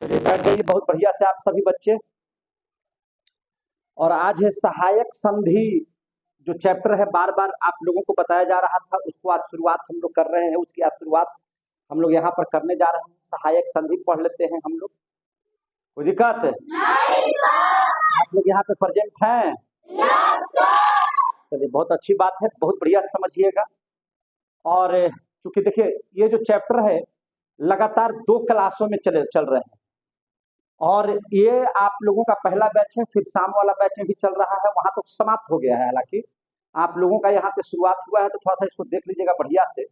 चलिए बैठ जाइए बहुत बढ़िया से आप सभी बच्चे। और आज है सहायक संधि जो चैप्टर है, बार बार आप लोगों को बताया जा रहा था, उसको आज शुरुआत हम लोग कर रहे हैं। उसकी आज शुरुआत हम लोग यहाँ पर करने जा रहे हैं। सहायक संधि पढ़ लेते हैं हम लोग। कोई दिक्कत है? नहीं सर। आप लोग यहाँ पे प्रेजेंट हैं? Yes sir. चलिए बहुत अच्छी बात है, बहुत बढ़िया समझिएगा। और चूंकि देखिए ये जो चैप्टर है लगातार 2 क्लासों में चल रहे हैं, और ये आप लोगों का पहला बैच है, फिर शाम वाला बैच में भी चल रहा है, वहां तो समाप्त हो गया है। हालांकि आप लोगों का यहाँ पे शुरुआत हुआ है, तो थोड़ा सा इसको देख लीजिएगा बढ़िया से।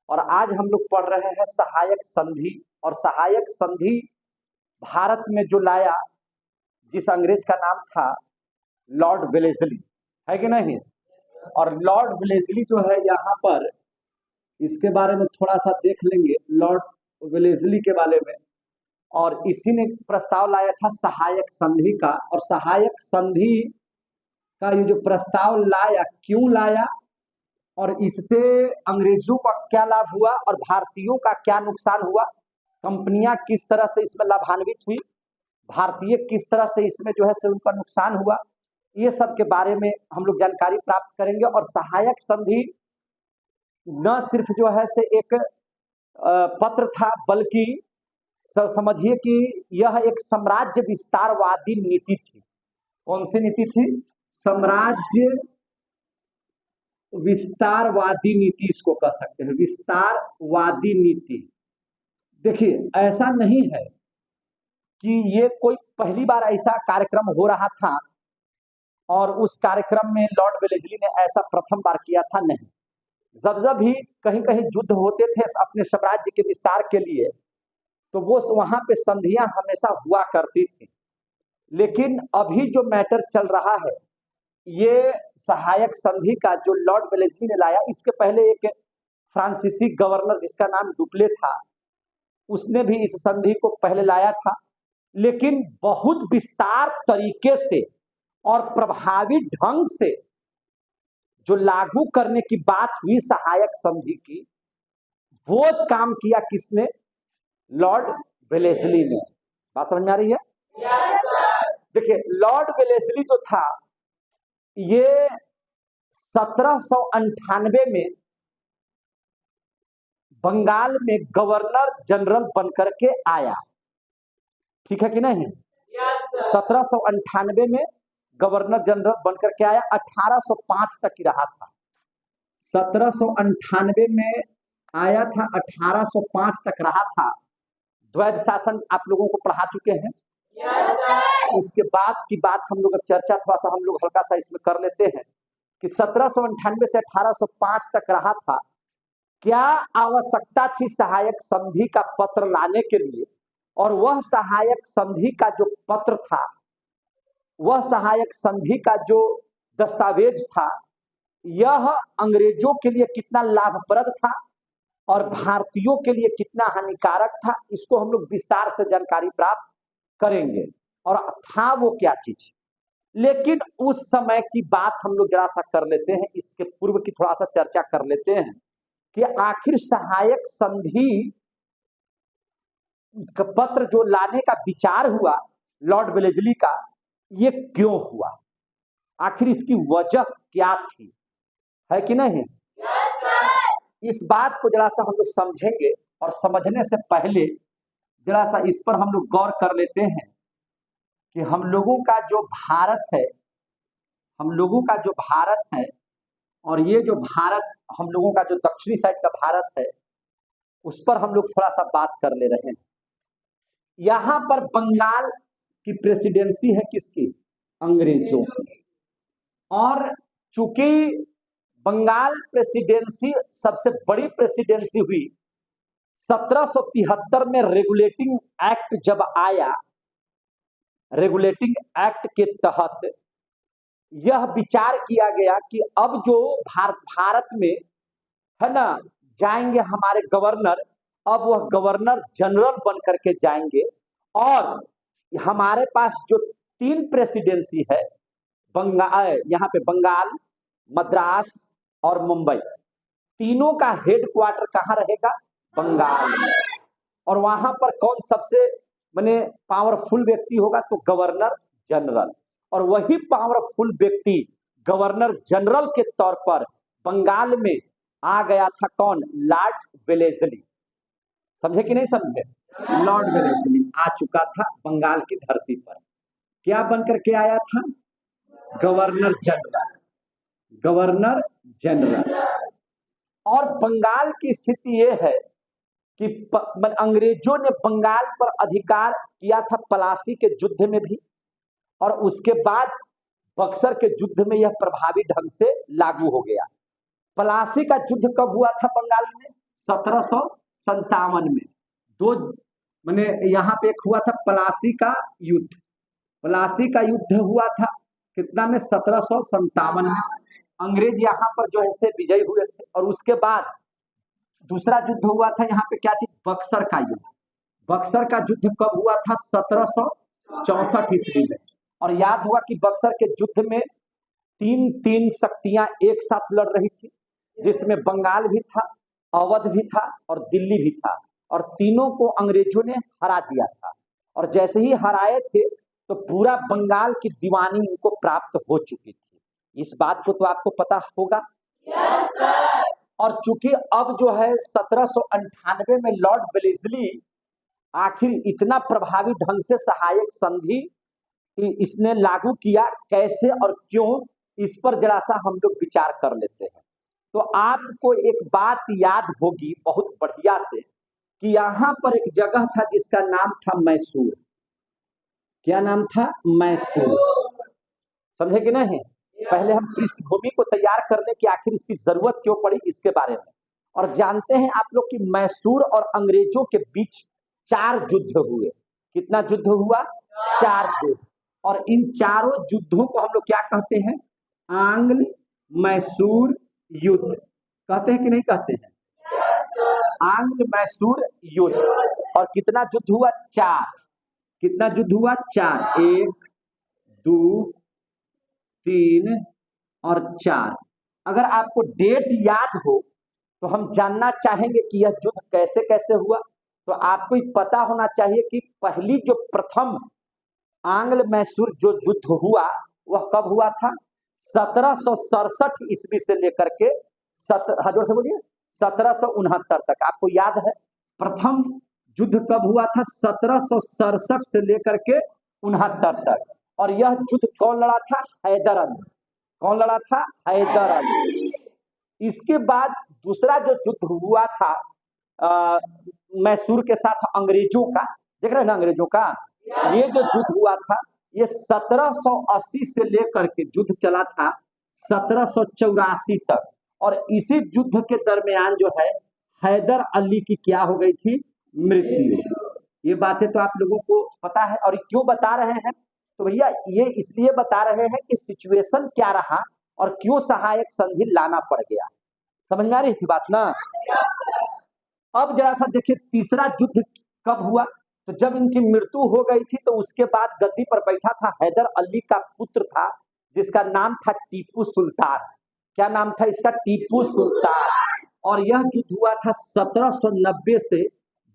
और आज हम लोग पढ़ रहे हैं सहायक संधि। और सहायक संधि भारत में जो लाया, जिस अंग्रेज का नाम था लॉर्ड वेलेस्ली, है कि नहीं? और लॉर्ड वेलेस्ली जो है यहाँ पर, इसके बारे में थोड़ा सा देख लेंगे लॉर्ड वेलेस्ली के बारे में। और इसी ने प्रस्ताव लाया था सहायक संधि का। और सहायक संधि का ये जो प्रस्ताव लाया, क्यों लाया और इससे अंग्रेजों का क्या लाभ हुआ और भारतीयों का क्या नुकसान हुआ, कंपनियां किस तरह से इसमें लाभान्वित हुई, भारतीय किस तरह से इसमें जो है से उनका नुकसान हुआ, ये सब के बारे में हम लोग जानकारी प्राप्त करेंगे। और सहायक संधि न सिर्फ जो है से एक पत्र था, बल्कि समझिए कि यह एक साम्राज्य विस्तारवादी नीति थी। कौन सी नीति थी? साम्राज्य विस्तारवादी नीति इसको कह सकते हैं, विस्तारवादी नीति। देखिए ऐसा नहीं है कि ये कोई पहली बार ऐसा कार्यक्रम हो रहा था और उस कार्यक्रम में लॉर्ड वेलेस्ली ने ऐसा प्रथम बार किया था, नहीं। जब भी कहीं कहीं युद्ध होते थे अपने साम्राज्य के विस्तार के लिए, तो वो वहां पे संधियां हमेशा हुआ करती थी। लेकिन अभी जो मैटर चल रहा है, ये सहायक संधि का जो लॉर्ड वेलेस्ली ने लाया, इसके पहले एक फ्रांसीसी गवर्नर जिसका नाम डुप्ले था, उसने भी इस संधि को पहले लाया था। लेकिन बहुत विस्तार तरीके से और प्रभावी ढंग से जो लागू करने की बात हुई सहायक संधि की, वो काम किया किसने? लॉर्ड वेलेस्ली ने। बात समझ में आ रही है? देखिए लॉर्ड वेलेस्ली जो था, ये 1798 में बंगाल में गवर्नर जनरल बनकर के आया। ठीक है कि नहीं? 1798 में गवर्नर जनरल बनकर के आया, 1805 तक ही रहा था। 1798 में आया था, 1805 तक रहा था। द्वैध शासन आप लोगों को पढ़ा चुके हैं। इसके बाद की बात हम लोग चर्चा थोड़ा सा हम लोग हल्का सा इसमें कर लेते हैं कि 1798 से 1805 तक रहा था। क्या आवश्यकता थी सहायक संधि का पत्र लाने के लिए? और वह सहायक संधि का जो पत्र था, वह सहायक संधि का जो दस्तावेज था, यह अंग्रेजों के लिए कितना लाभप्रद था और भारतीयों के लिए कितना हानिकारक था, इसको हम लोग विस्तार से जानकारी प्राप्त करेंगे। और था वो क्या चीज। लेकिन उस समय की बात हम लोग जरा सा कर लेते हैं, इसके पूर्व की थोड़ा सा चर्चा कर लेते हैं कि आखिर सहायक संधि का पत्र जो लाने का विचार हुआ लॉर्ड वेलेस्ली का, ये क्यों हुआ, आखिर इसकी वजह क्या थी, है कि नहीं? इस बात को जरा सा हम लोग समझेंगे। और समझने से पहले जरा सा इस पर हम लोग गौर कर लेते हैं कि हम लोगों का जो भारत है, हम लोगों का जो भारत है, और ये जो भारत हम लोगों का जो दक्षिणी साइड का भारत है, उस पर हम लोग थोड़ा सा बात कर ले रहे हैं। यहाँ पर बंगाल की प्रेसिडेंसी है किसकी? अंग्रेजों की। और चूंकि बंगाल प्रेसिडेंसी सबसे बड़ी प्रेसिडेंसी हुई, 1773 में रेगुलेटिंग एक्ट जब आया, रेगुलेटिंग एक्ट के तहत यह विचार किया गया कि अब जो भारत में है ना जाएंगे हमारे गवर्नर, अब वह गवर्नर जनरल बन करके जाएंगे। और हमारे पास जो 3 प्रेसिडेंसी है, बंगाल, यहाँ पे बंगाल, मद्रास और मुंबई, तीनों का हेडक्वार्टर कहाँ रहेगा? बंगाल में। और वहां पर कौन सबसे माने पावरफुल व्यक्ति होगा तो गवर्नर जनरल, और वही पावरफुल व्यक्ति गवर्नर जनरल के तौर पर बंगाल में आ गया था। कौन? Lord Wellesley. समझे कि नहीं समझे? लॉर्ड वेलेस्ली आ चुका था बंगाल की धरती पर। क्या बनकर के आया था? Governor general. Governor general. और बंगाल की स्थिति यह है कि अंग्रेजों ने बंगाल पर अधिकार किया था पलासी के युद्ध में भी, और उसके बाद बक्सर के युद्ध में यह प्रभावी ढंग से लागू हो गया। पलासी का युद्ध कब हुआ था बंगाल में? 1757 में। दो माने यहाँ पे एक हुआ था पलासी का युद्ध। पलासी का युद्ध हुआ था कितना में? 1757 में। अंग्रेज यहाँ पर जो है से विजयी हुए थे, और उसके बाद दूसरा युद्ध हुआ था यहाँ पे क्या चीज? बक्सर का युद्ध। बक्सर का युद्ध कब हुआ था? 1764 ईस्वी में। और याद होगा कि बक्सर के युद्ध में तीन शक्तियां एक साथ लड़ रही थी, जिसमें बंगाल भी था, अवध भी था और दिल्ली भी था, और तीनों को अंग्रेजों ने हरा दिया था। और जैसे ही हराए थे तो पूरा बंगाल की दीवानी उनको प्राप्त हो चुकी थी। इस बात को तो आपको पता होगा। और चूंकि अब जो है 1798 में लॉर्ड वेलेस्ली आखिर इतना प्रभावी ढंग से सहायक संधि इसने लागू किया, कैसे और क्यों, इस पर जरा सा हम लोग विचार कर लेते हैं। तो आपको एक बात याद होगी बहुत बढ़िया से कि यहाँ पर एक जगह था जिसका नाम था मैसूर। क्या नाम था? मैसूर। समझे कि नहीं? पहले हम पृष्ठभूमि को तैयार कर लें कि आखिर इसकी जरूरत क्यों पड़ी इसके बारे में। और जानते हैं आप लोग कि मैसूर और अंग्रेजों के बीच 4 युद्ध हुए। कितना युद्ध हुआ? 4 युद्ध। और इन चारों युद्धों को हम लोग क्या कहते हैं? आंग्ल मैसूर युद्ध कहते हैं कि नहीं कहते हैं? आंग्ल मैसूर युद्ध। और कितना युद्ध हुआ? 4। कितना युद्ध हुआ? 4। 1 2 3 और 4। अगर आपको डेट याद हो तो हम जानना चाहेंगे कि यह युद्ध कैसे कैसे हुआ। तो आपको पता होना चाहिए कि पहली जो प्रथम आंग्ल मैसूर जो युद्ध हुआ वह कब हुआ था? 1767 ईस्वी से लेकर के 1769 तक। आपको याद है प्रथम युद्ध कब हुआ था? 1767 से लेकर के 69 तक। और यह युद्ध कौन लड़ा था? हैदर अली। कौन लड़ा था? हैदर अली। इसके बाद दूसरा जो युद्ध हुआ था मैसूर के साथ अंग्रेजों का, देख रहे हैं ना अंग्रेजों का, ये जो युद्ध हुआ था ये 1780 से लेकर के युद्ध चला था 1784 तक। और इसी युद्ध के दरमियान जो है हैदर अली की क्या हो गई थी? मृत्यु। ये बातें तो आप लोगों को पता है। और क्यों बता रहे हैं? तो भैया ये इसलिए बता रहे हैं कि सिचुएशन क्या रहा और क्यों सहायक संधि लाना पड़ गया। समझ में आ रही थी बात ना? अब जरा सा देखिए तीसरा युद्ध कब हुआ। तो जब इनकी मृत्यु हो गई थी तो उसके बाद गद्दी पर बैठा था हैदर अली का पुत्र था जिसका नाम था टीपू सुल्तान। क्या नाम था इसका? टीपू सुल्तान। और यह युद्ध हुआ था 1790 से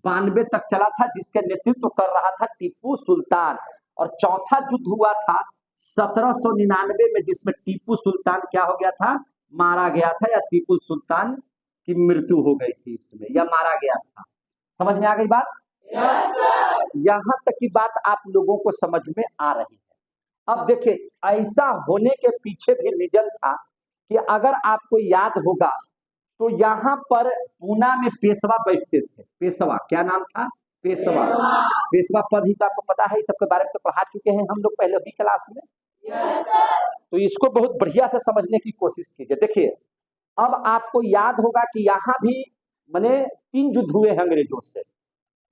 92 तक चला था, जिसके नेतृत्व कर रहा था टीपू सुल्तान। और चौथा युद्ध हुआ था 1799 में, जिसमें टीपू सुल्तान क्या हो गया था? मारा गया था, या टीपू सुल्तान की मृत्यु हो गई थी इसमें, या मारा गया था। समझ में आ गई बात? यहाँ तक की बात आप लोगों को समझ में आ रही है। अब देखिए ऐसा होने के पीछे भी रीजन था कि अगर आपको याद होगा तो यहाँ पर पूना में पेशवा बैठते थे। पेशवा, क्या नाम था? पेशवा। पेशवा पद ही तो आपको पता है, सबके बारे में तो पढ़ा चुके हैं हम लोग पहले भी क्लास में। तो इसको बहुत बढ़िया से समझने की कोशिश कीजिए। देखिए अब आपको याद होगा कि यहाँ भी माने 3 युद्ध हुए हैं अंग्रेजों से,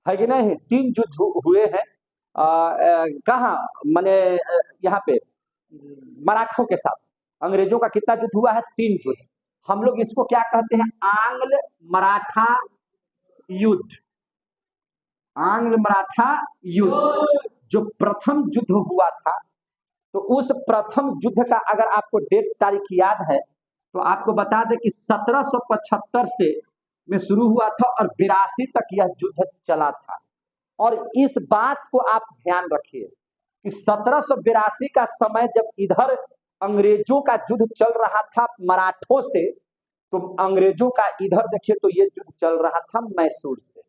है कि नहीं? 3 युद्ध हुए हैं। कहाँ? माने यहाँ पे मराठों के साथ अंग्रेजों का कितना युद्ध हुआ है? 3 युद्ध। हम लोग इसको क्या कहते हैं? आंग्ल मराठा युद्ध। आंग्ल मराठा युद्ध जो प्रथम युद्ध हुआ था, तो उस प्रथम युद्ध का अगर आपको डेट तारीख याद है तो आपको बता दें कि 1775 से में शुरू हुआ था और 82 तक यह युद्ध चला था। और इस बात को आप ध्यान रखिए कि 1782 का समय जब इधर अंग्रेजों का युद्ध चल रहा था मराठों से, तो अंग्रेजों का इधर देखिए तो ये युद्ध चल रहा था मैसूर से।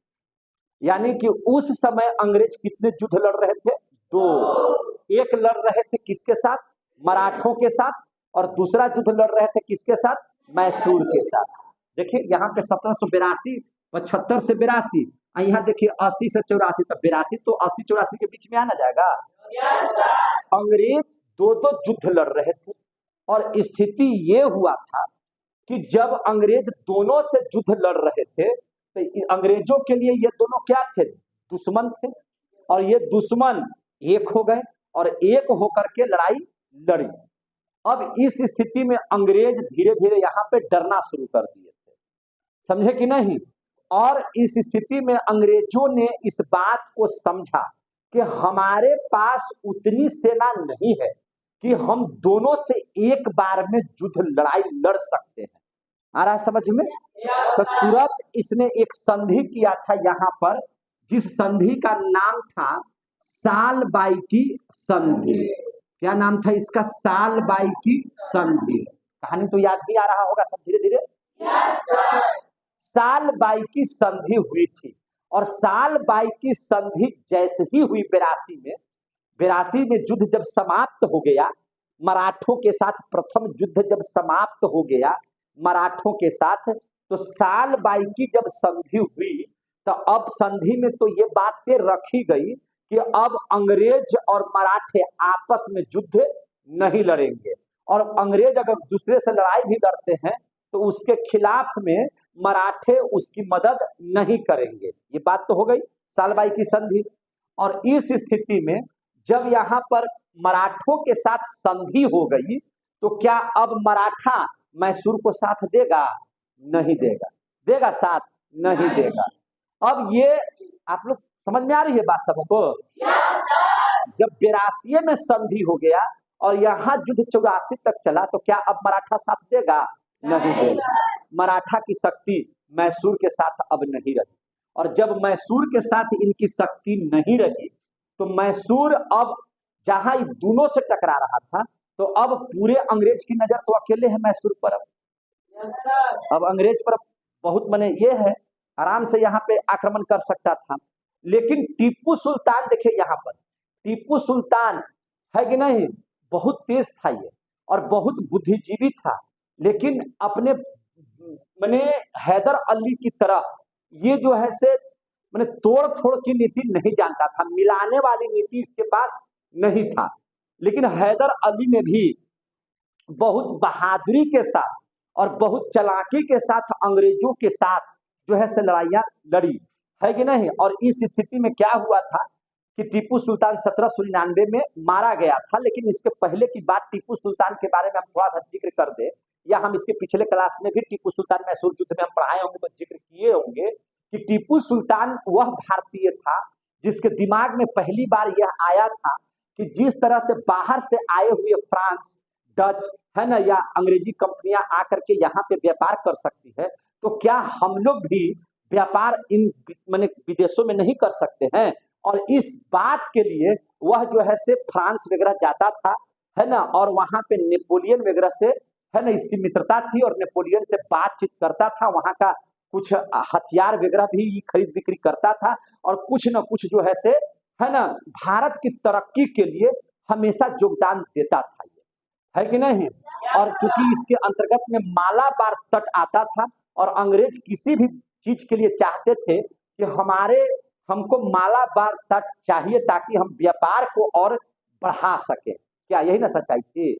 यानी कि उस समय अंग्रेज कितने युद्ध लड़ रहे थे? 2। एक लड़ रहे थे किसके साथ? मराठों के साथ। और दूसरा युद्ध लड़ रहे थे किसके साथ? मैसूर के साथ। देखिए यहाँ पे 1782, 75 से 82, यहाँ देखिए 80 से 84, तब 82 तो 80-84 के बीच में आना जाएगा। अंग्रेज 2 युद्ध लड़ रहे थे और स्थिति ये हुआ था कि जब अंग्रेज दोनों से युद्ध लड़ रहे थे तो अंग्रेजों के लिए ये दोनों क्या थे? दुश्मन थे। और ये दुश्मन एक हो गए और एक होकर के लड़ाई लड़ी। अब इस स्थिति में अंग्रेज धीरे धीरे यहाँ पे डरना शुरू कर दिए थे, समझे कि नहीं? और इस स्थिति में अंग्रेजों ने इस बात को समझा कि हमारे पास उतनी सेना नहीं है कि हम दोनों से एक बार में युद्ध लड़ाई लड़ सकते हैं। आ रहा है समझ में? तो तुरंत इसने एक संधि किया था यहाँ पर, जिस संधि का नाम था सालबाई की संधि। क्या नाम था इसका? सालबाई की संधि। कहानी तो याद भी आ रहा होगा सब धीरे धीरे। सालबाई की संधि हुई थी और सालबाई की संधि जैसे ही हुई 82 में युद्ध जब समाप्त हो गया मराठों के साथ, प्रथम युद्ध जब समाप्त हो गया मराठों के साथ, तो सालबाई की जब संधि हुई तो अब संधि में तो ये बातें रखी गई कि अब अंग्रेज और मराठे आपस में युद्ध नहीं लड़ेंगे, और अंग्रेज अगर दूसरे से लड़ाई भी लड़ते हैं तो उसके खिलाफ में मराठे उसकी मदद नहीं करेंगे। ये बात तो हो गई सालबाई की संधि। और इस स्थिति में जब यहाँ पर मराठों के साथ संधि हो गई तो क्या अब मराठा मैसूर को साथ देगा? नहीं देगा। देगा साथ? नहीं देगा। अब ये आप लोग समझ में आ रही है बात सबको? जब 82 में संधि हो गया और यहाँ युद्ध 84 तक चला तो क्या अब मराठा साथ देगा? नहीं देगा। मराठा की शक्ति मैसूर के साथ अब नहीं रही, और जब मैसूर के साथ इनकी शक्ति नहीं रही तो मैसूर अब जहां दोनों से टकरा रहा था तो अब पूरे अंग्रेज की नजर तो अकेले है मैसूर पर। अब अंग्रेज पर बहुत मने ये है आराम से यहाँ पे आक्रमण कर सकता था, लेकिन टीपू सुल्तान देखिए यहाँ पर, टीपू सुल्तान है कि नहीं, बहुत तेज था ये और बहुत बुद्धिजीवी था, लेकिन अपने मने हैदर अली की तरह ये जो है से मैंने तोड़ फोड़ की नीति नहीं जानता था, मिलाने वाली नीति इसके पास नहीं था। लेकिन हैदर अली ने भी बहुत बहादुरी के साथ और बहुत चालाकी के साथ अंग्रेजों के साथ जो है से लड़ाइयां लड़ी, है कि नहीं। और इस स्थिति में क्या हुआ था कि टीपू सुल्तान 1799 में मारा गया था। लेकिन इसके पहले की बात टीपू सुल्तान के बारे में हम थोड़ा सा जिक्र कर दे, या हम इसके पिछले क्लास में भी टीपू सुल्तान मैसूर युद्ध में हम पढ़ाए होंगे तो जिक्र किए होंगे कि टीपू सुल्तान वह भारतीय था जिसके दिमाग में पहली बार यह आया था कि जिस तरह से बाहर से आए हुए फ्रांस, डच है ना, या अंग्रेजी कंपनियां आकर के यहाँ पे व्यापार कर सकती है, तो क्या हम लोग भी व्यापार इन माने विदेशों में नहीं कर सकते हैं। और इस बात के लिए वह जो है से फ्रांस वगैरह जाता था, है ना, और वहां पे नेपोलियन वगैरह से है ना इसकी मित्रता थी और नेपोलियन से बातचीत करता था, वहां का कुछ हथियार वगैरह भी खरीद बिक्री करता था, और कुछ न कुछ जो है ना भारत की तरक्की के लिए हमेशा योगदान देता था, ये है कि नहीं। और चूंकि इसके अंतर्गत में मालाबार तट आता था और अंग्रेज किसी भी चीज के लिए चाहते थे कि हमको मालाबार तट चाहिए ताकि हम व्यापार को और बढ़ा सके। क्या यही ना सच्चाई थी?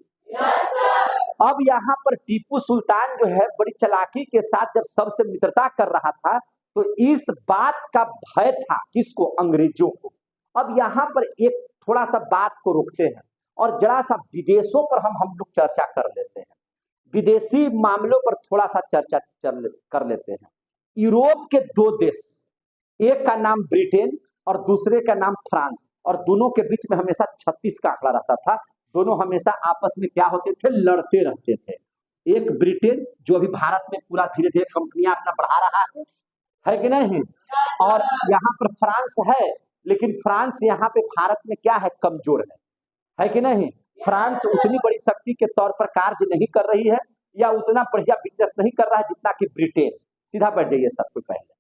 अब यहाँ पर टीपू सुल्तान जो है बड़ी चालाकी के साथ जब सबसे मित्रता कर रहा था तो इस बात का भय था किसको? अंग्रेजों को। अब यहाँ पर एक थोड़ा सा बात को रोकते हैं और जरा सा विदेशों पर हम लोग चर्चा कर लेते हैं, विदेशी मामलों पर थोड़ा सा चर्चा कर लेते हैं। यूरोप के 2 देश, एक का नाम ब्रिटेन और दूसरे का नाम फ्रांस, और दोनों के बीच में हमेशा 36 का आंकड़ा रहता था। दोनों हमेशा आपस में क्या होते थे? लड़ते रहते थे। एक ब्रिटेन जो अभी भारत में पूरा धीरे धीरे कंपनियां अपना बढ़ा रहा है कि नहीं, और यहाँ पर फ्रांस है लेकिन फ्रांस यहाँ पे भारत में क्या है, कमजोर है कि नहीं। फ्रांस उतनी बड़ी शक्ति के तौर पर कार्य नहीं कर रही है या उतना बढ़िया बिजनेस नहीं कर रहा है जितना कि ब्रिटेन। सीधा बैठ जाइए सबको, पहले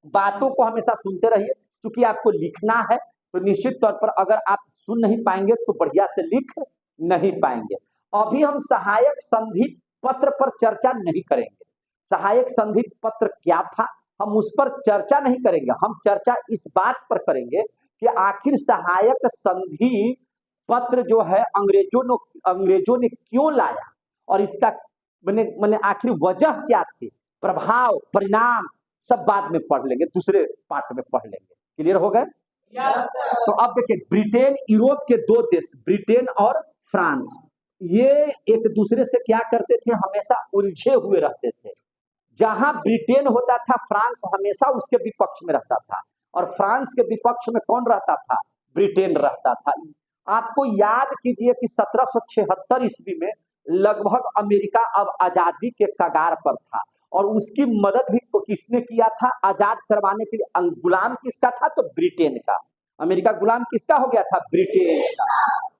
बातों को हमेशा सुनते रहिए, क्योंकि आपको लिखना है तो निश्चित तौर पर अगर आप सुन नहीं पाएंगे तो बढ़िया से लिख नहीं पाएंगे। अभी हम सहायक संधि पत्र पर चर्चा नहीं करेंगे। सहायक संधि पत्र क्या था हम उस पर चर्चा नहीं करेंगे। हम चर्चा इस बात पर करेंगे कि आखिर सहायक संधि पत्र जो है अंग्रेजों ने क्यों लाया और इसका मैंने आखिर वजह क्या थी, प्रभाव परिणाम सब बाद में पढ़ लेंगे, दूसरे पार्ट में पढ़ लेंगे। क्लियर हो गए? तो अब देखिए, ब्रिटेन, यूरोप के दो देश ब्रिटेन और फ्रांस, ये एक दूसरे से क्या करते थे, हमेशा उलझे हुए रहते थे। जहां ब्रिटेन होता था फ्रांस हमेशा उसके विपक्ष में रहता था, और फ्रांस के विपक्ष में कौन रहता था, ब्रिटेन रहता था। आपको याद कीजिए कि 1776 ईस्वी में लगभग अमेरिका अब आजादी के कगार पर था, और उसकी मदद भी किसने किया था आजाद करवाने के लिए। गुलाम किसका था, तो ब्रिटेन का। अमेरिका गुलाम किसका हो गया था, ब्रिटेन का।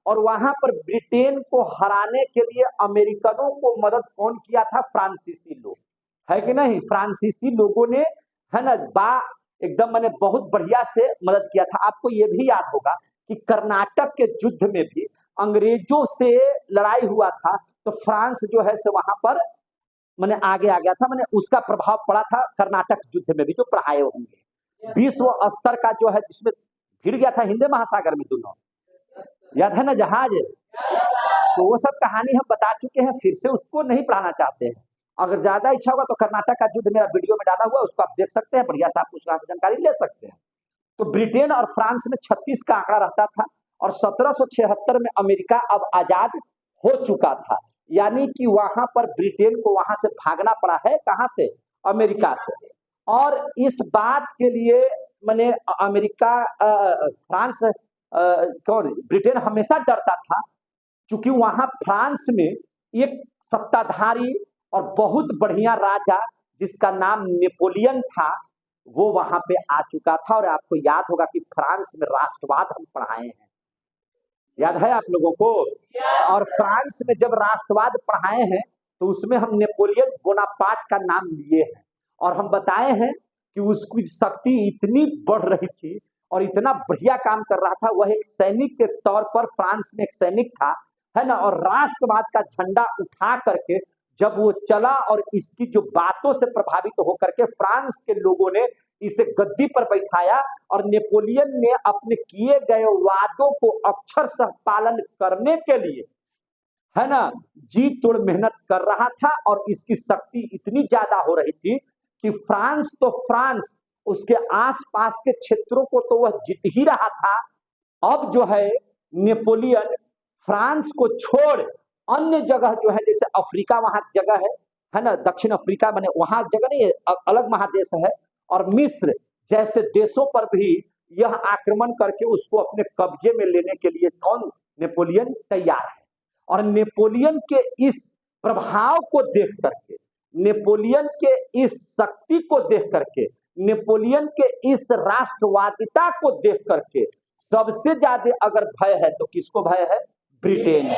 और वहां पर ब्रिटेन को हराने के लिए अमेरिकनों को मदद कौन किया था, फ्रांसीसी लोग, है कि नहीं। फ्रांसीसी लोगों ने, है ना, एकदम मैंने बहुत बढ़िया से मदद किया था। आपको ये भी याद होगा कि कर्नाटक के युद्ध में भी अंग्रेजों से लड़ाई हुआ था, तो फ्रांस जो है से वहां पर मैंने आगे आ गया था, मैंने उसका प्रभाव पड़ा था कर्नाटक युद्ध में भी, जो पढ़ाए होंगे। विश्व स्तर का जो है जिसमें भिड़ गया था हिंद महासागर में दोनों, याद है ना, जहाज। तो वो सब कहानी हम बता चुके हैं, फिर से उसको नहीं पढ़ाना चाहते हैं। अगर ज्यादा इच्छा होगा तो कर्नाटक का युद्ध मेरा वीडियो में डाला हुआ है, उसको आप देख सकते हैं, बढ़िया से आप उसका जानकारी ले सकते हैं। तो ब्रिटेन और फ्रांस में 36 का आंकड़ा रहता था, और 1776 में अमेरिका अब आजाद हो चुका था, यानी कि वहां पर ब्रिटेन को वहां से भागना पड़ा है, कहां से, अमेरिका से। और इस बात के लिए मैंने अमेरिका फ्रांस ब्रिटेन हमेशा डरता था, क्योंकि वहां फ्रांस में एक सत्ताधारी और बहुत बढ़िया राजा जिसका नाम नेपोलियन था, वो वहां पे आ चुका था। और आपको याद होगा कि फ्रांस में राष्ट्रवाद हम पढ़ाए हैं, याद है आप लोगों को। और फ्रांस में जब राष्ट्रवाद पढ़ाए हैं तो उसमें हम नेपोलियन बोनापार्ट का नाम लिए हैं, और हम बताए हैं कि उसकी शक्ति इतनी बढ़ रही थी और इतना बढ़िया काम कर रहा था। वह एक सैनिक के तौर पर फ्रांस में एक सैनिक था, है ना, और राष्ट्रवाद का झंडा उठा करके जब वो चला और इसकी जो बातों से प्रभावित होकर के फ्रांस के लोगों ने इसे गद्दी पर बैठाया, और नेपोलियन ने अपने किए गए वादों को अक्षरशः पालन करने के लिए, है ना, जी तोड़ मेहनत कर रहा था। और इसकी शक्ति इतनी ज्यादा हो रही थी कि फ्रांस तो फ्रांस, उसके आसपास के क्षेत्रों को तो वह जीत ही रहा था। अब जो है नेपोलियन फ्रांस को छोड़ अन्य जगह जो है, जैसे अफ्रीका वहां जगह है ना, दक्षिण अफ्रीका बने वहां जगह नहीं है, अलग महादेश है, और मिस्र जैसे देशों पर भी यह आक्रमण करके उसको अपने कब्जे में लेने के लिए कौन, नेपोलियन तैयार है। और नेपोलियन के इस प्रभाव को देख करके, नेपोलियन के इस शक्ति को देख करके, नेपोलियन के इस राष्ट्रवादिता को देख करके सबसे ज्यादा अगर भय है तो किसको भय है, ब्रिटेन।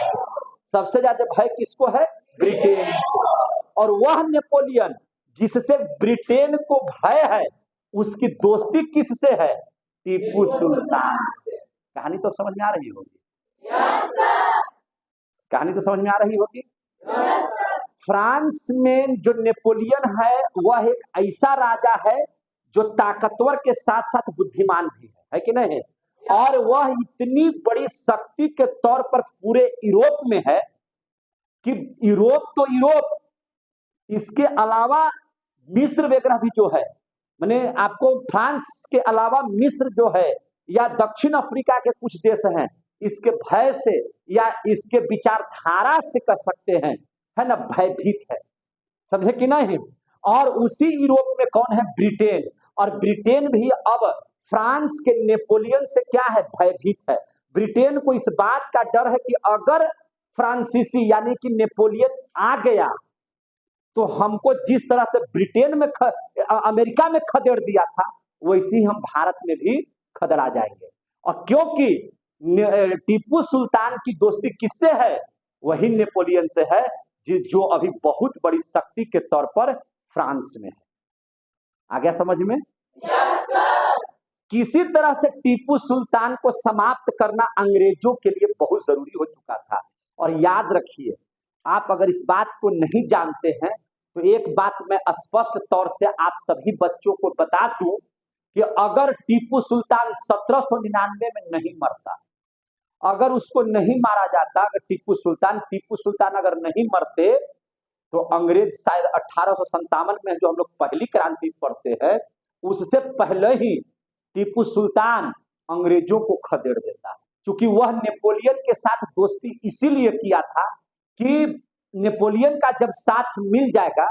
सबसे ज्यादा भय किसको है, ब्रिटेन। और वह नेपोलियन जिससे ब्रिटेन को भय है, उसकी दोस्ती किससे है, टीपू सुल्तान से। कहानी तो समझ में आ रही होगी, कहानी तो समझ में आ रही होगी। फ्रांस में जो नेपोलियन है वह एक ऐसा राजा है जो ताकतवर के साथ साथ बुद्धिमान भी है कि नहीं। और वह इतनी बड़ी शक्ति के तौर पर पूरे यूरोप में है कि यूरोप तो यूरोप, इसके अलावा मिस्र वगैरह भी जो है, मैंने आपको फ्रांस के अलावा मिस्र जो है या दक्षिण अफ्रीका के कुछ देश हैं, इसके भय से या इसके विचारधारा से कह सकते हैं, है ना, भयभीत है, समझे कि नहीं। और उसी यूरोप में कौन है, ब्रिटेन। और ब्रिटेन भी अब फ्रांस के नेपोलियन से क्या है, भयभीत है। ब्रिटेन को इस बात का डर है कि अगर फ्रांसीसी यानी कि नेपोलियन आ गया तो हमको जिस तरह से ब्रिटेन में अमेरिका में खदेड़ दिया था, वैसे ही हम भारत में भी खदड़ा जाएंगे। और क्योंकि टीपू सुल्तान की दोस्ती किससे है? वही नेपोलियन से है, जो अभी बहुत बड़ी शक्ति के तौर पर फ्रांस में है। आ गया समझ में? किसी तरह से टीपू सुल्तान को समाप्त करना अंग्रेजों के लिए बहुत जरूरी हो चुका था। और याद रखिए, आप अगर इस बात को नहीं जानते हैं तो एक बात मैं स्पष्ट तौर से आप सभी बच्चों को बता दूं कि अगर टीपू सुल्तान 1799 में नहीं मरता, अगर उसको नहीं मारा जाता, अगर टीपू सुल्तान अगर नहीं मरते, तो अंग्रेज शायद 1857 में जो हम लोग पहली क्रांति पढ़ते हैं, उससे पहले ही टीपू सुल्तान अंग्रेजों को खदेड़ देता। क्योंकि वह नेपोलियन के साथ दोस्ती इसीलिए किया था कि नेपोलियन का जब साथ मिल जाएगा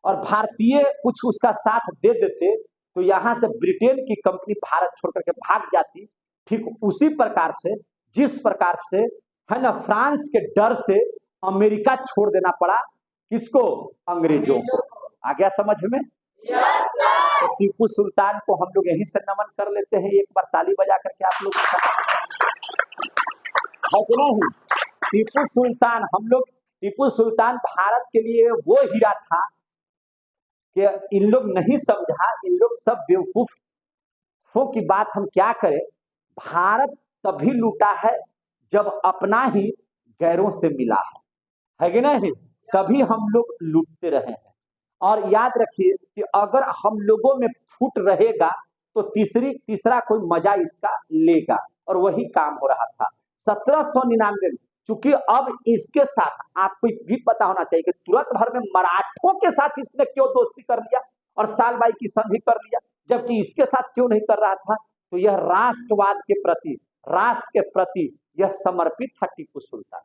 और भारतीय कुछ उसका साथ दे देते तो यहां से ब्रिटेन की कंपनी भारत छोड़ करके भाग जाती। ठीक उसी प्रकार से, जिस प्रकार से है ना, फ्रांस के डर से अमेरिका छोड़ देना पड़ा, किसको? अंग्रेजों को। आ गया समझ में? तो टीपू सुल्तान को हम लोग यहीं से नमन कर लेते हैं, एक बार ताली बजा करके आप लोग है कि नहीं? टीपू सुल्तान भारत के लिए वो हीरा था कि इन लोग नहीं समझा, इन लोग सब बेवकूफों की बात हम क्या करें। भारत तभी लूटा है जब अपना ही गैरों से मिला है कि नहीं? तभी हम लोग लूटते रहे हैं। और याद रखिए कि अगर हम लोगों में फूट रहेगा तो तीसरा कोई मजा इसका लेगा, और वही काम हो रहा था 1799 में। चूंकि अब इसके साथ आपको भी पता होना चाहिए कि तुरंत भर में मराठों के साथ इसने क्यों दोस्ती कर लिया और सालबाई की संधि कर लिया, जबकि इसके साथ क्यों नहीं कर रहा था? तो यह राष्ट्रवाद के प्रति, राष्ट्र के प्रति यह समर्पित था टीपू सुल्तान,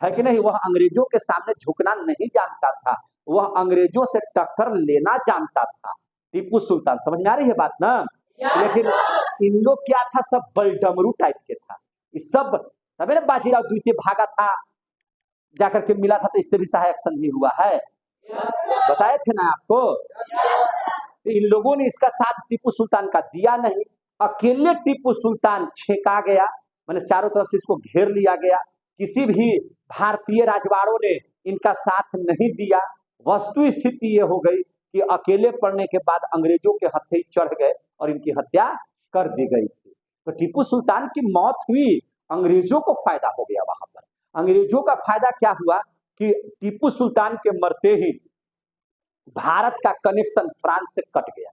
है कि नहीं? वह अंग्रेजों के सामने झुकना नहीं जानता था, वह अंग्रेजों से टक्कर लेना जानता था टीपू सुल्तान। समझ में आ रही है बात ना? लेकिन इन लोग क्या था, सब बलडमरू टाइप के था। इस सब तभी ना बाजीराव द्वितीय भागा था, जाकर के मिला था, तो इससे भी सहायक संधि हुआ है, बताए थे ना आपको। इन लोगों ने इसका साथ टीपू सुल्तान का दिया नहीं, अकेले टीपू सुल्तान छेका गया, मैंने चारों तरफ से इसको घेर लिया गया। किसी भी भारतीय राजवाड़ों ने इनका साथ नहीं दिया। वस्तु स्थिति ये हो गई कि अकेले पड़ने के बाद अंग्रेजों के हत्थे चढ़ गए और इनकी हत्या कर दी गई थी। तो टीपू सुल्तान की मौत हुई, अंग्रेजों को फायदा हो गया। वहां पर अंग्रेजों का फायदा क्या हुआ कि टीपू सुल्तान के मरते ही भारत का कनेक्शन फ्रांस से कट गया।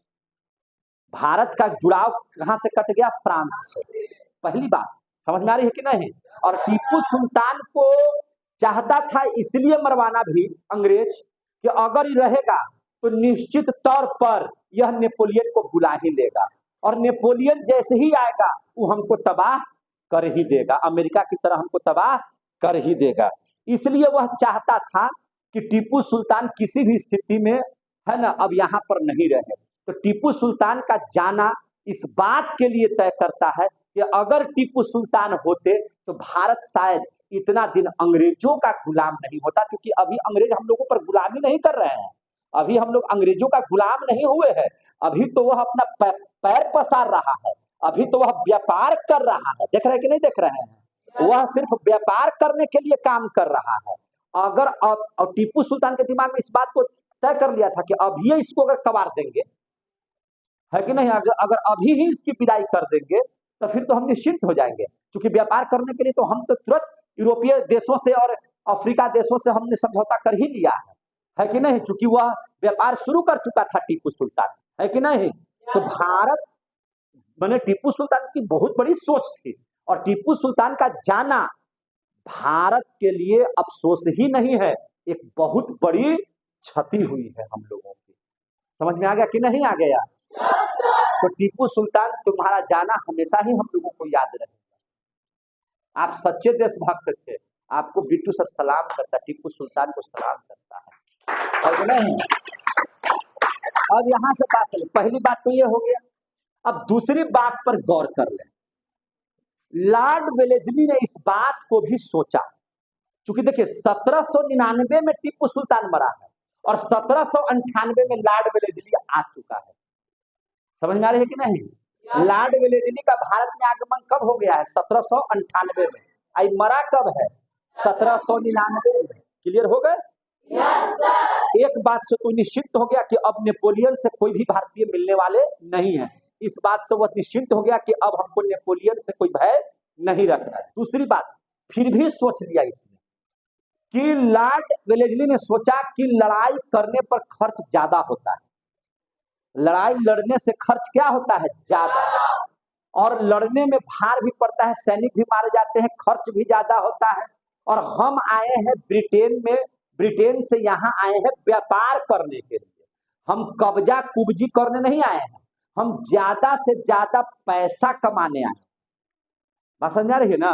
भारत का जुड़ाव कहां से कट गया? फ्रांस से। पहली बात समझ में आ रही है कि नहीं? और टीपू सुल्तान को चाहता था इसलिए मरवाना भी अंग्रेज कि अगर ये रहेगा तो निश्चित तौर पर यह नेपोलियन को बुला ही लेगा, और नेपोलियन जैसे ही आएगा वो हमको तबाह कर ही देगा, अमेरिका की तरह हमको तबाह कर ही देगा। इसलिए वह चाहता था कि टीपू सुल्तान किसी भी स्थिति में, है ना, अब यहाँ पर नहीं रहे। तो टीपू सुल्तान का जाना इस बात के लिए तय करता है कि अगर टीपू सुल्तान होते तो भारत शायद इतना दिन अंग्रेजों का गुलाम नहीं होता। क्योंकि अभी अंग्रेज हम लोगों पर गुलामी नहीं कर रहे हैं, अभी हम लोग अंग्रेजों का गुलाम नहीं हुए हैं। अभी तो वह अपना पैर पसार रहा है, अभी तो वह व्यापार कर रहा है। देख रहे हैं कि नहीं देख रहे हैं? वह सिर्फ व्यापार करने के लिए काम कर रहा है। अगर और टीपू सुल्तान के दिमाग में इस बात को तय कर लिया था कि अभी इसको अगर कबार देंगे, है कि नहीं, अगर अभी ही इसकी विदाई कर देंगे तो फिर तो हम निश्चिंत हो जाएंगे। क्योंकि व्यापार करने के लिए तो हम तो तुरंत यूरोपीय देशों से और अफ्रीका देशों से हमने समझौता कर ही लिया है कि नहीं? चूंकि वह व्यापार शुरू कर चुका था टीपू सुल्तान, है कि नहीं? तो भारत मैंने टीपू सुल्तान की बहुत बड़ी सोच थी, और टीपू सुल्तान का जाना भारत के लिए अफसोस ही नहीं है, एक बहुत बड़ी क्षति हुई है हम लोगों की। समझ में आ गया कि नहीं आ गया? तो टीपू सुल्तान तुम्हारा जाना हमेशा ही हम लोगों को याद रहेगा। आप सच्चे देशभक्त थे, आपको बिट्टू सर सलाम करता, टीपू सुल्तान को सलाम करता है नहीं? अब यहाँ से बात चले, पहली बात तो ये हो गया। अब दूसरी बात पर गौर कर ले। लॉर्ड वेलेस्ली ने इस बात को भी सोचा, क्योंकि देखिए 1799 में टीपू सुल्तान मरा है और 1798 में लॉर्ड वेलेस्ली आ चुका है। समझ में आ रही है कि नहीं? लॉर्ड वेलेस्ली का भारत में आगमन कब हो गया है? 1798 में। आई मरा कब है? 1799 में। क्लियर हो गए? एक बात से तो निश्चिंत हो गया कि अब नेपोलियन से कोई भी भारतीय मिलने वाले नहीं है। इस बात से वह निश्चिंत हो गया कि अब हमको नेपोलियन से कोई भय नहीं रखना है। दूसरी बात, फिर भी सोच लिया इसने कि लॉर्ड वेलेस्ली ने सोचा कि लड़ाई करने पर खर्च ज्यादा होता है, लड़ाई लड़ने से खर्च क्या होता है? ज्यादा, और लड़ने में भार भी पड़ता है, सैनिक भी मारे जाते हैं, खर्च भी ज्यादा होता है। और हम आए हैं ब्रिटेन में, ब्रिटेन से यहाँ आए हैं व्यापार करने के लिए, हम कब्जा कुब्जी करने नहीं आए हैं, हम ज्यादा से ज्यादा पैसा कमाने आए हैं। बात समझ आ रही है ना?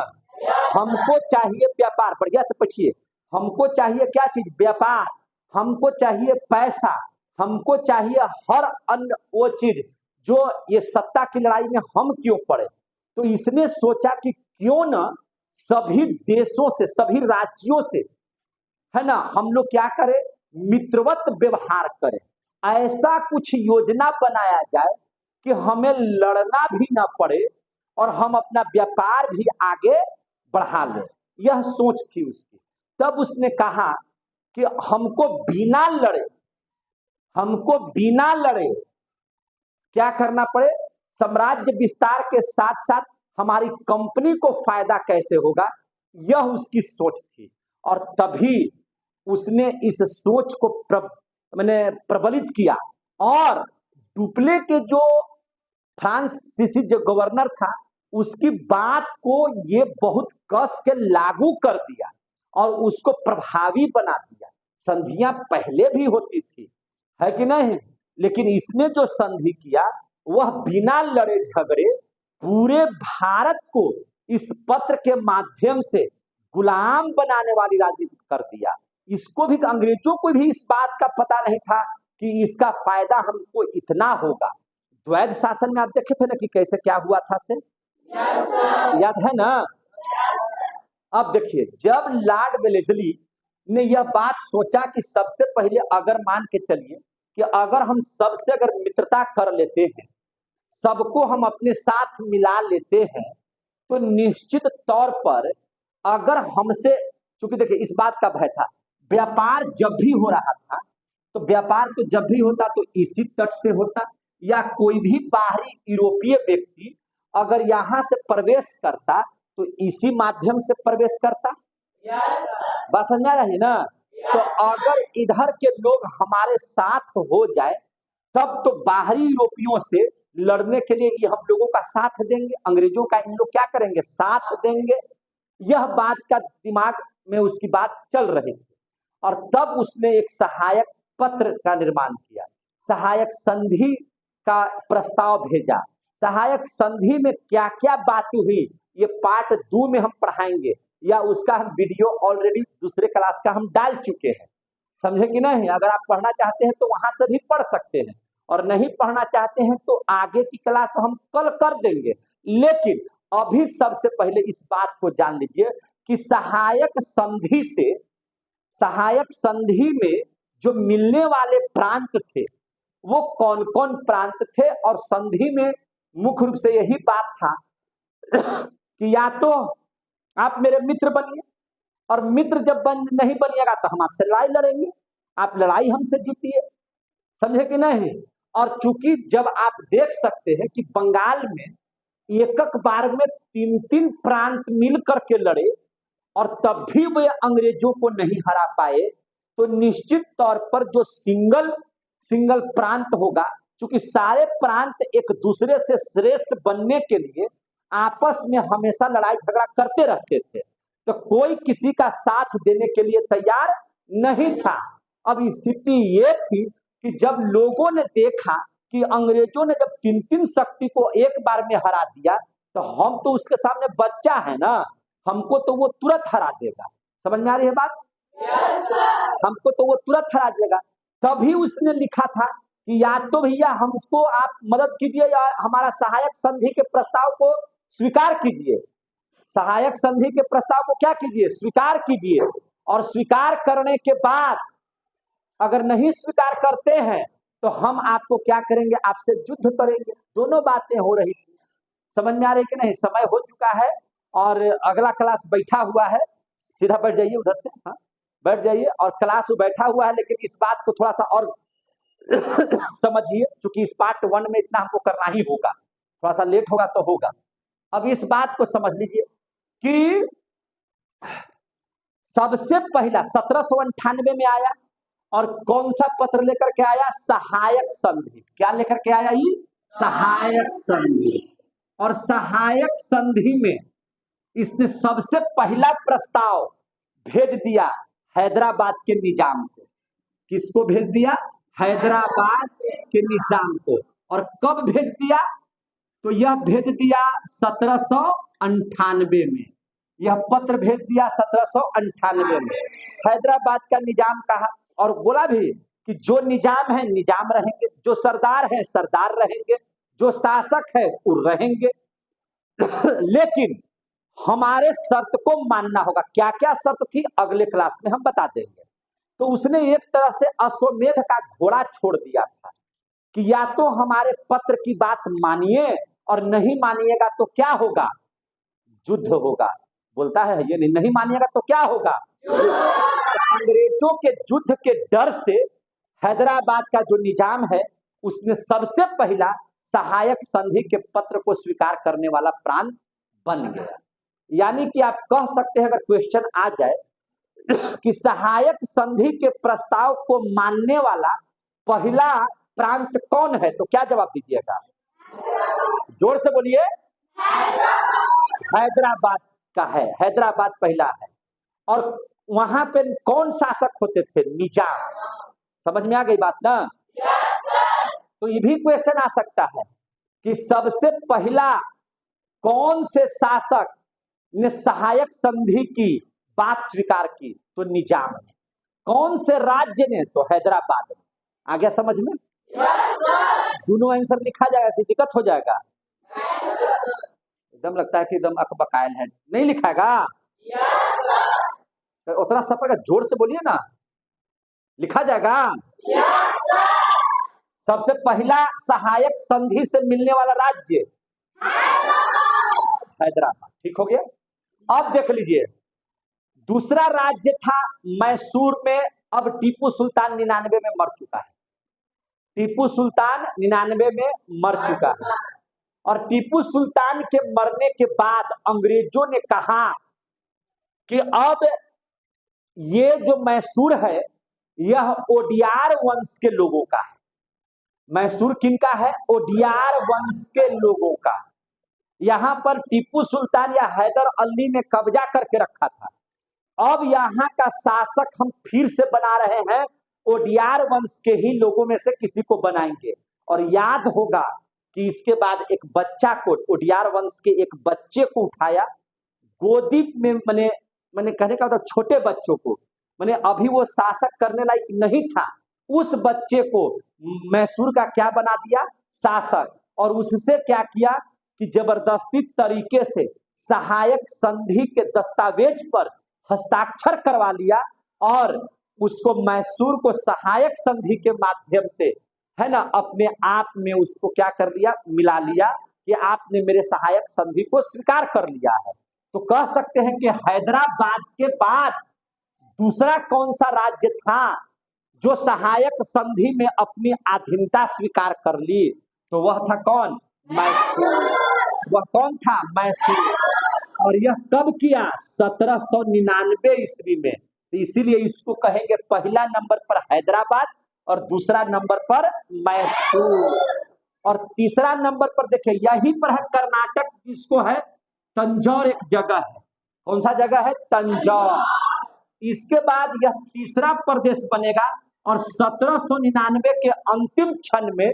हमको चाहिए व्यापार, बढ़िया से पूछिए, हमको चाहिए क्या चीज? व्यापार, हमको चाहिए पैसा, हमको चाहिए हर अन्य वो चीज जो ये सत्ता की लड़ाई में हम क्यों पड़े। तो इसने सोचा कि क्यों ना सभी देशों से, सभी राज्यों से, है ना, हम लोग क्या करें? मित्रवत व्यवहार करें, ऐसा कुछ योजना बनाया जाए कि हमें लड़ना भी ना पड़े और हम अपना व्यापार भी आगे बढ़ा लें। यह सोच थी उसकी। तब उसने कहा कि हमको बिना लड़े, हमको बिना लड़े क्या करना पड़े? साम्राज्य विस्तार के साथ साथ हमारी कंपनी को फायदा कैसे होगा, यह उसकी सोच थी। और तभी उसने इस सोच को प्रबलित किया और डुप्ले के जो फ्रांसीसी जो गवर्नर था उसकी बात को ये बहुत कस के लागू कर दिया और उसको प्रभावी बना दिया। संधियां पहले भी होती थी, है कि नहीं? लेकिन इसने जो संधि किया वह बिना लड़े झगड़े पूरे भारत को इस पत्र के माध्यम से गुलाम बनाने वाली राजनीति कर दिया। इसको भी, अंग्रेजों को भी इस बात का पता नहीं था कि इसका फायदा हमको इतना होगा। द्वैध शासन में आप देखे थे ना कि कैसे क्या हुआ था से, याद है ना? अब देखिए, जब लॉर्ड वेलेस्ली ने यह बात सोचा कि सबसे पहले अगर मान के चलिए कि अगर हम सबसे अगर मित्रता कर लेते हैं, सबको हम अपने साथ मिला लेते हैं, तो निश्चित तौर पर अगर हमसे, चूंकि देखिए इस बात का भय था, व्यापार जब भी हो रहा था तो व्यापार तो जब भी होता तो इसी तट से होता, या कोई भी बाहरी यूरोपीय व्यक्ति अगर यहाँ से प्रवेश करता तो इसी माध्यम से प्रवेश करता। बात समझ आ रही ना? तो अगर इधर के लोग हमारे साथ हो जाए तब तो बाहरी यूरोपियों से लड़ने के लिए ये हम लोगों का साथ देंगे, अंग्रेजों का इन लोग क्या करेंगे? साथ देंगे। यह बात का दिमाग में उसकी बात चल रही थी और तब उसने एक सहायक पत्र का निर्माण किया, सहायक संधि का प्रस्ताव भेजा। सहायक संधि में क्या क्या बात हुई ये पार्ट 2 में हम पढ़ाएंगे, या उसका हम वीडियो ऑलरेडी दूसरे क्लास का हम डाल चुके हैं, समझे कि नहीं? अगर आप पढ़ना चाहते हैं तो वहां से भी पढ़ सकते हैं, और नहीं पढ़ना चाहते हैं तो आगे की क्लास हम कल कर देंगे। लेकिन अभी सबसे पहले इस बात को जान लीजिए कि सहायक संधि से, सहायक संधि में जो मिलने वाले प्रांत थे वो कौन कौन प्रांत थे, और संधि में मुख्य रूप से यही बात था कि या तो आप मेरे मित्र बनिए, और मित्र जब नहीं बनिएगा तो हम आपसे लड़ाई लड़ेंगे, आप लड़ाई हमसे जीतिए, समझे कि नहीं? और चूंकि जब आप देख सकते हैं कि बंगाल में एक बार में 3-3 प्रांत मिल करके लड़े और तब भी वे अंग्रेजों को नहीं हरा पाए, तो निश्चित तौर पर जो सिंगल प्रांत होगा, क्योंकि सारे प्रांत एक दूसरे से श्रेष्ठ बनने के लिए आपस में हमेशा लड़ाई झगड़ा करते रहते थे, तो कोई किसी का साथ देने के लिए तैयार नहीं था। अब स्थिति ये थी कि जब लोगों ने देखा कि अंग्रेजों ने जब 3-3 शक्ति को एक बार में हरा दिया, तो हम तो उसके सामने बच्चा है ना, हमको तो वो तुरंत हरा देगा। समझ में आ रही है बात? हमको तो वो तुरंत हरा देगा। तभी उसने लिखा था कि या तो भैया हमको आप मदद कीजिए या हमारा सहायक संधि के प्रस्ताव को स्वीकार कीजिए। सहायक संधि के प्रस्ताव को क्या कीजिए? स्वीकार कीजिए। और स्वीकार करने के बाद अगर नहीं स्वीकार करते हैं तो हम आपको क्या करेंगे, आपसे युद्ध करेंगे। दोनों बातें हो रही थी, समझ में आ रही कि नहीं। समय हो चुका है और अगला क्लास बैठा हुआ है, सीधा बैठ जाइए उधर से, हाँ बैठ जाइए। और क्लास बैठा हुआ है, लेकिन इस बात को थोड़ा सा और समझिए, क्योंकि इस पार्ट 1 में इतना हमको करना ही होगा, थोड़ा सा लेट होगा तो होगा। अब इस बात को समझ लीजिए कि सबसे पहला 1798 में आया, और कौन सा पत्र लेकर के आया, सहायक संधि। क्या लेकर के आया ये, सहायक संधि। और सहायक संधि में इसने सबसे पहला प्रस्ताव भेज दिया हैदराबाद के निजाम को। किसको भेज दिया, हैदराबाद के निजाम को। और कब भेज दिया, तो यह भेज दिया 1798 में। यह पत्र भेज दिया 1798 में, हैदराबाद का निजाम कहा। और बोला भी कि जो निजाम है निजाम रहेंगे, जो सरदार है सरदार रहेंगे, जो शासक है वो रहेंगे, लेकिन हमारे शर्त को मानना होगा। क्या क्या शर्त थी अगले क्लास में हम बता देंगे। तो उसने एक तरह से अश्वमेध का घोड़ा छोड़ दिया था कि या तो हमारे पत्र की बात मानिए, और नहीं मानिएगा तो क्या होगा, युद्ध होगा। बोलता है ये नहीं मानिएगा तो क्या होगा, अंग्रेजों के युद्ध के डर से हैदराबाद का जो निजाम है उसने सबसे पहला सहायक संधि के पत्र को स्वीकार करने वाला प्रांत बन गया। यानी कि आप कह सकते हैं, अगर क्वेश्चन आ जाए कि सहायक संधि के प्रस्ताव को मानने वाला पहला प्रांत कौन है, तो क्या जवाब दीजिएगा, जोर से बोलिए, हैदराबाद का है। हैदराबाद पहला है। और वहां पे कौन शासक होते थे, निजाम। समझ में आ गई बात ना। तो ये भी क्वेश्चन आ सकता है कि सबसे पहला कौन से शासक ने सहायक संधि की बात स्वीकार की, तो निजाम ने। कौन से राज्य ने, तो हैदराबाद ने। आ गया समझ में। दोनों आंसर लिखा जाएगा कि दिक्कत हो जाएगा, एकदम लगता है कि एकदम अकबकायल है, नहीं लिखाएगा। तो उतना सफर जोर से बोलिए ना, लिखा जाएगा। सबसे पहला सहायक संधि से मिलने वाला राज्य हैदराबाद, ठीक हो गया। अब देख लीजिए, दूसरा राज्य था मैसूर में। अब टीपू सुल्तान 99 में मर चुका है। टीपू सुल्तान 99 में मर चुका है। और टीपू सुल्तान के मरने के बाद अंग्रेजों ने कहा कि अब ये जो मैसूर है यह ओडियार वंश के लोगों का है। मैसूर किनका है, ओडियार वंश के लोगों का। यहां पर टीपू सुल्तान या हैदर अली ने कब्जा करके रखा था। अब यहाँ का शासक हम फिर से बना रहे हैं, ओडियार वंश के ही लोगों में से किसी को बनाएंगे। और याद होगा कि इसके बाद एक बच्चा को, ओडियार वंश के एक बच्चे को उठाया गोदी में, मैंने कहने का मतलब छोटे बच्चों को, मैंने अभी वो शासक करने लायक नहीं था, उस बच्चे को मैसूर का क्या बना दिया, शासक। और उससे क्या किया कि जबरदस्ती तरीके से सहायक संधि के दस्तावेज पर हस्ताक्षर करवा लिया, और उसको मैसूर को सहायक संधि के माध्यम से, है ना, अपने आप में उसको क्या कर लिया, मिला लिया कि आपने मेरे सहायक संधि को स्वीकार कर लिया है। तो कह सकते हैं कि हैदराबाद के बाद दूसरा कौन सा राज्य था जो सहायक संधि में अपनी अधीनता स्वीकार कर ली, तो वह था कौन, मैसूर। वह कौन था, मैसूर। और यह कब किया, 1799 ईस्वी में। तो इसीलिए इसको कहेंगे पहला नंबर पर हैदराबाद और दूसरा नंबर पर मैसूर। और तीसरा नंबर पर देखिए यहीं पर है कर्नाटक, जिसको है तंजौर, एक जगह है। कौन सा जगह है, तंजौर। इसके बाद यह तीसरा प्रदेश बनेगा। और 1799 के अंतिम क्षण में,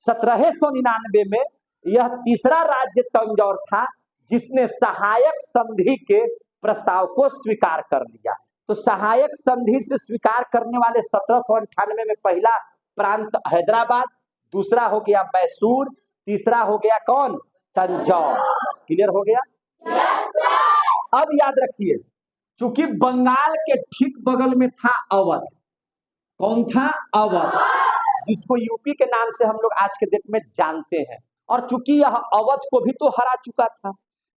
1799 में यह तीसरा राज्य तंजौर था जिसने सहायक संधि के प्रस्ताव को स्वीकार कर लिया। तो सहायक संधि से स्वीकार करने वाले 1798 में पहला प्रांत हैदराबाद, दूसरा हो गया मैसूर, तीसरा हो गया कौन, तंजौर। क्लियर हो गया। अब याद रखिए, चूंकि बंगाल के ठीक बगल में था अवध। कौन था, अवध। जिसको यूपी के नाम से हम लोग आज के डेट में जानते हैं। और चूंकि यह अवध को भी तो हरा चुका था,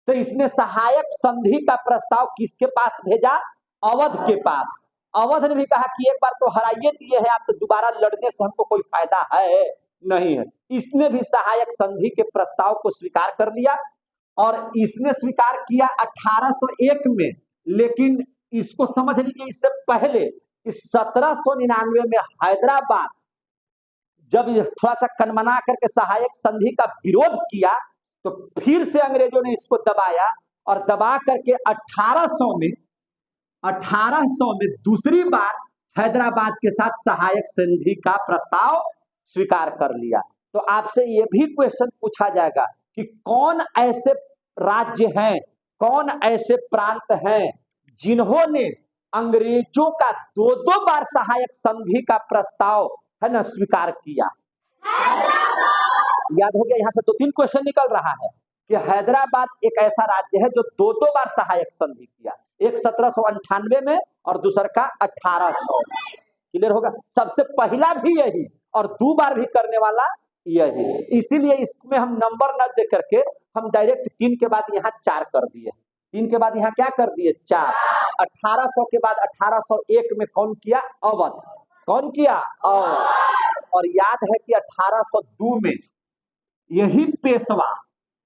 तो इसने सहायक संधि का प्रस्ताव किसके पास भेजा? अवध के पास। अवध ने भी कहा कि एक बार तो हराइए दिए हैं आप, तो दोबारा लड़ने से हमको कोई फायदा है नहीं है। इसने भी सहायक संधि के प्रस्ताव को स्वीकार कर लिया, और इसने स्वीकार किया 1801 में। लेकिन इसको समझ लीजिए, इससे पहले इस 1799 में हैदराबाद जब थोड़ा सा कनमना करके सहायक संधि का विरोध किया, तो फिर से अंग्रेजों ने इसको दबाया, और दबा करके 1800 में दूसरी बार हैदराबाद के साथ सहायक संधि का प्रस्ताव स्वीकार कर लिया। तो आपसे यह भी क्वेश्चन पूछा जाएगा कि कौन ऐसे राज्य हैं, कौन ऐसे प्रांत हैं जिन्होंने अंग्रेजों का 2-2 बार सहायक संधि का प्रस्ताव है ना स्वीकार किया? याद हो गया? यहां से 2-3 क्वेश्चन निकल रहा है कि हैदराबाद एक ऐसा राज्य है जो 2-2 बार सहायक संधि किया, एक 1798 में और दूसरा का 1800। क्लियर होगा? सबसे पहला भी यही और 2 बार भी करने वाला यही। इसीलिए इसमें हम नंबर न दे करके हम डायरेक्ट 3 के बाद यहाँ 4 कर दिए। 3 के बाद यहाँ क्या कर दिए? 4। 1800 के बाद 1801 में कौन किया? अवध। कौन किया? अवध। और याद है कि 1802 में यही पेशवा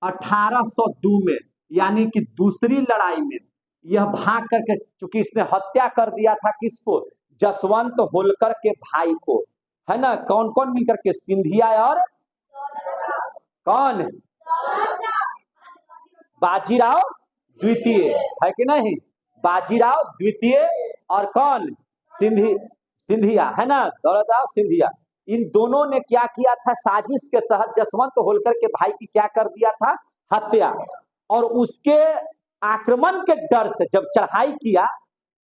1802 में यानी कि दूसरी लड़ाई में यह भाग करके, चूंकि इसने हत्या कर दिया था किसको? जसवंत होलकर के भाई को, है ना। कौन कौन मिलकर के? सिंधिया और कौन? बाजीराव द्वितीय, है कि नहीं? बाजीराव द्वितीय और कौन? सिंधिया, है ना, दौलतराव सिंधिया। इन दोनों ने क्या किया था? साजिश के तहत जसवंत होलकर के भाई की क्या कर दिया था? हत्या। और उसके आक्रमण के डर से जब चढ़ाई किया,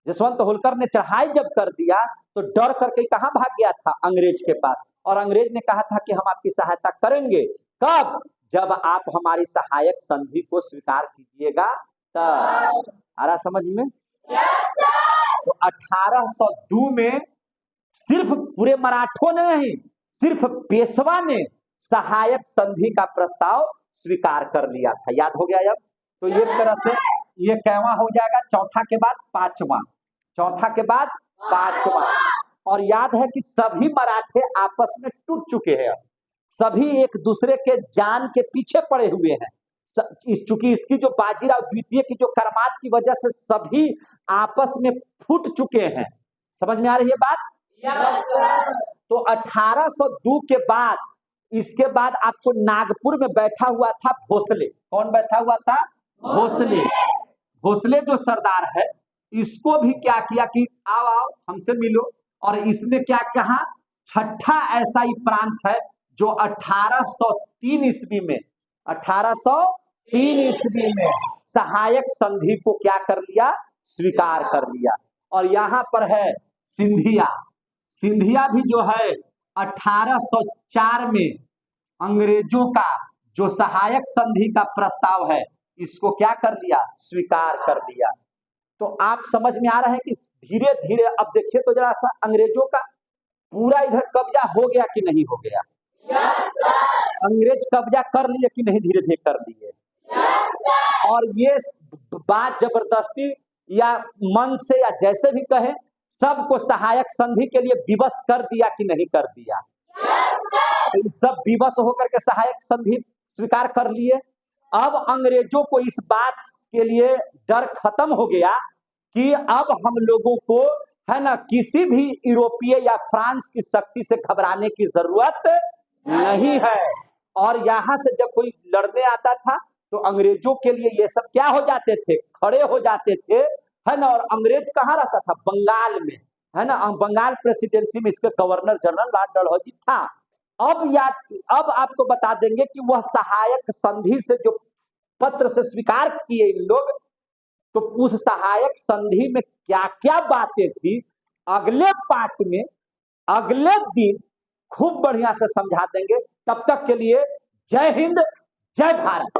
जसवंत होलकर ने चढ़ाई जब कर दिया, तो डर करके कहां भाग गया था? अंग्रेज के पास। और अंग्रेज ने कहा था कि हम आपकी सहायता करेंगे। कब? जब आप हमारी सहायक संधि को स्वीकार कीजिएगा तब। आ रहा समझ में? तो 1802 में सिर्फ पूरे मराठों ने नहीं, सिर्फ पेशवा ने सहायक संधि का प्रस्ताव स्वीकार कर लिया था। याद हो गया? अब तो ये तरह से ये कैवा हो जाएगा? चौथा के बाद पांचवा, चौथा के बाद पांचवा। और याद है कि सभी मराठे आपस में टूट चुके हैं, सभी एक दूसरे के जान के पीछे पड़े हुए हैं। चूंकि इसकी जो बाजीराव द्वितीय की जो कर्मात की वजह से सभी आपस में फूट चुके हैं। समझ में आ रही है बात? तो 1802 के बाद, इसके बाद आपको नागपुर में बैठा हुआ था भोसले। कौन बैठा हुआ था? भोसले। भोसले जो सरदार है, इसको भी क्या किया कि आओ आओ हमसे मिलो। और इसने क्या कहा? छठा ऐसा ही प्रांत है जो 1803 ईस्वी में, 1803 ईस्वी में सहायक संधि को क्या कर लिया? स्वीकार कर लिया। और यहां पर है सिंधिया। सिंधिया भी जो है 1804 में अंग्रेजों का जो सहायक संधि का प्रस्ताव है, इसको क्या कर लिया? स्वीकार कर लिया। तो आप समझ में आ रहा है कि धीरे धीरे, अब देखिए तो जरा सा, अंग्रेजों का पूरा इधर कब्जा हो गया कि नहीं हो गया? अंग्रेज कब्जा कर लिए कि नहीं? धीरे धीरे कर लिए। और ये बात जबरदस्ती या मन से या जैसे भी कहें, सबको सहायक संधि के लिए विवश कर दिया कि नहीं कर दिया? तो सब विवश होकर के सहायक संधि स्वीकार कर लिए। अब अंग्रेजों को इस बात के लिए डर खत्म हो गया कि अब हम लोगों को, है ना, किसी भी यूरोपीय या फ्रांस की शक्ति से घबराने की जरूरत नहीं है। और यहां से जब कोई लड़ने आता था तो अंग्रेजों के लिए ये सब क्या हो जाते थे? खड़े हो जाते थे, है ना। और अंग्रेज कहाँ रहता था? बंगाल में, है ना। बंगाल प्रेसिडेंसी में इसके गवर्नर जनरल लॉर्ड डलहौजी था। अब आपको बता देंगे कि वह सहायक संधि से जो पत्र से स्वीकार किए इन लोग, तो उस सहायक संधि में क्या क्या बातें थी, अगले पार्ट में अगले दिन खूब बढ़िया से समझा देंगे। तब तक के लिए जय हिंद, जय भारत।